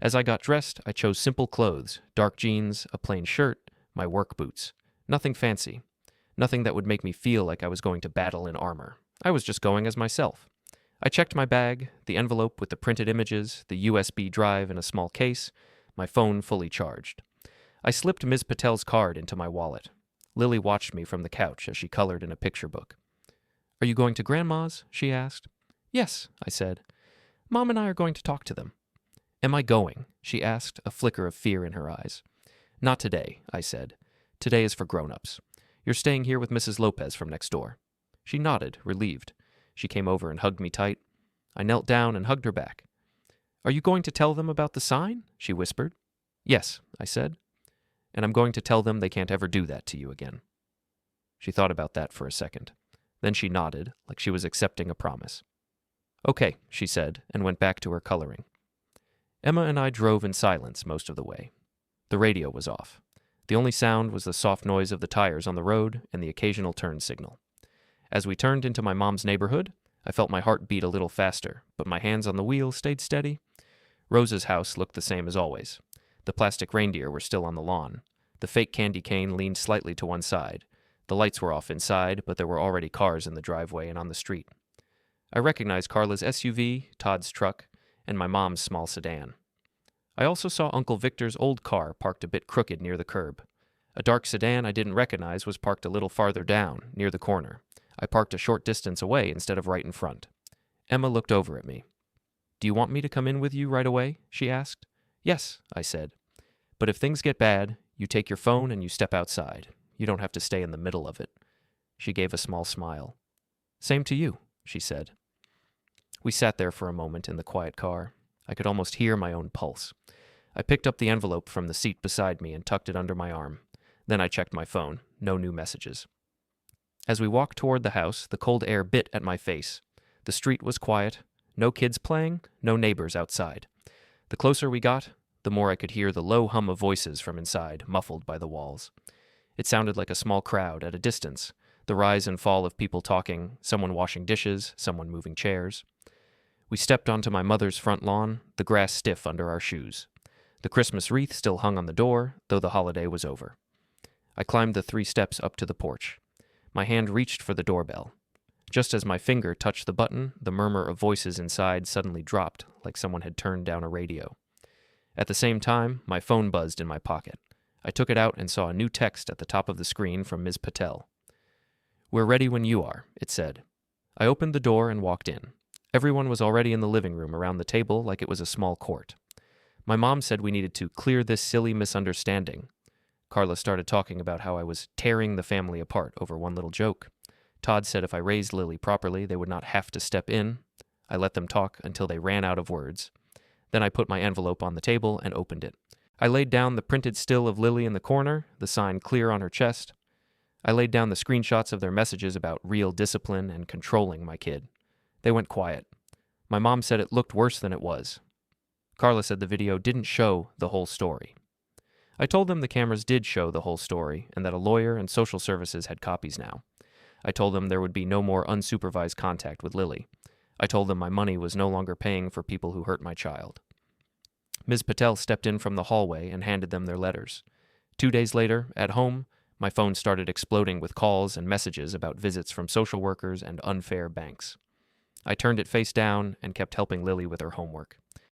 As I got dressed, I chose simple clothes, dark jeans, a plain shirt, my work boots. Nothing fancy. Nothing that would make me feel like I was going to battle in armor. I was just going as myself. I checked my bag, the envelope with the printed images, the USB drive in a small case, my phone fully charged. I slipped Ms. Patel's card into my wallet. Lily watched me from the couch as she colored in a picture book. "Are you going to Grandma's?" she asked. "Yes," I said. "Mom and I are going to talk to them." "Am I going?" she asked, a flicker of fear in her eyes. "Not today," I said. "Today is for grown-ups. You're staying here with Mrs. Lopez from next door." She nodded, relieved. She came over and hugged me tight. I knelt down and hugged her back. "Are you going to tell them about the sign?" she whispered. "Yes," I said. "And I'm going to tell them they can't ever do that to you again." She thought about that for a second. Then she nodded, like she was accepting a promise. "Okay," she said, and went back to her coloring. Emma and I drove in silence most of the way. The radio was off. The only sound was the soft noise of the tires on the road and the occasional turn signal. As we turned into my mom's neighborhood, I felt my heart beat a little faster, but my hands on the wheel stayed steady. Rosa's house looked the same as always. The plastic reindeer were still on the lawn. The fake candy cane leaned slightly to one side. The lights were off inside, but there were already cars in the driveway and on the street. I recognized Carla's SUV, Todd's truck, and my mom's small sedan. I also saw Uncle Victor's old car parked a bit crooked near the curb. A dark sedan I didn't recognize was parked a little farther down, near the corner. I parked a short distance away instead of right in front. Emma looked over at me. "Do you want me to come in with you right away?" she asked. "Yes," I said. "But if things get bad, you take your phone and you step outside. You don't have to stay in the middle of it." She gave a small smile. "Same to you," she said. We sat there for a moment in the quiet car. I could almost hear my own pulse. I picked up the envelope from the seat beside me and tucked it under my arm. Then I checked my phone. No new messages. As we walked toward the house, the cold air bit at my face. The street was quiet. No kids playing, no neighbors outside. The closer we got, the more I could hear the low hum of voices from inside, muffled by the walls. It sounded like a small crowd at a distance, the rise and fall of people talking, someone washing dishes, someone moving chairs. We stepped onto my mother's front lawn, the grass stiff under our shoes. The Christmas wreath still hung on the door, though the holiday was over. I climbed the 3 steps up to the porch. My hand reached for the doorbell. Just as my finger touched the button, the murmur of voices inside suddenly dropped, like someone had turned down a radio. At the same time, my phone buzzed in my pocket. I took it out and saw a new text at the top of the screen from Ms. Patel. "We're ready when you are," it said. I opened the door and walked in. Everyone was already in the living room around the table like it was a small court. My mom said we needed to clear this silly misunderstanding. Carla started talking about how I was tearing the family apart over one little joke. Todd said if I raised Lily properly, they would not have to step in. I let them talk until they ran out of words. Then I put my envelope on the table and opened it. I laid down the printed still of Lily in the corner, the sign clear on her chest. I laid down the screenshots of their messages about real discipline and controlling my kid. They went quiet. My mom said it looked worse than it was. Carla said the video didn't show the whole story. I told them the cameras did show the whole story and that a lawyer and social services had copies now. I told them there would be no more unsupervised contact with Lily. I told them my money was no longer paying for people who hurt my child. Ms. Patel stepped in from the hallway and handed them their letters. 2 days later, at home, my phone started exploding with calls and messages about visits from social workers and unfair banks. I turned it face down and kept helping Lily with her homework.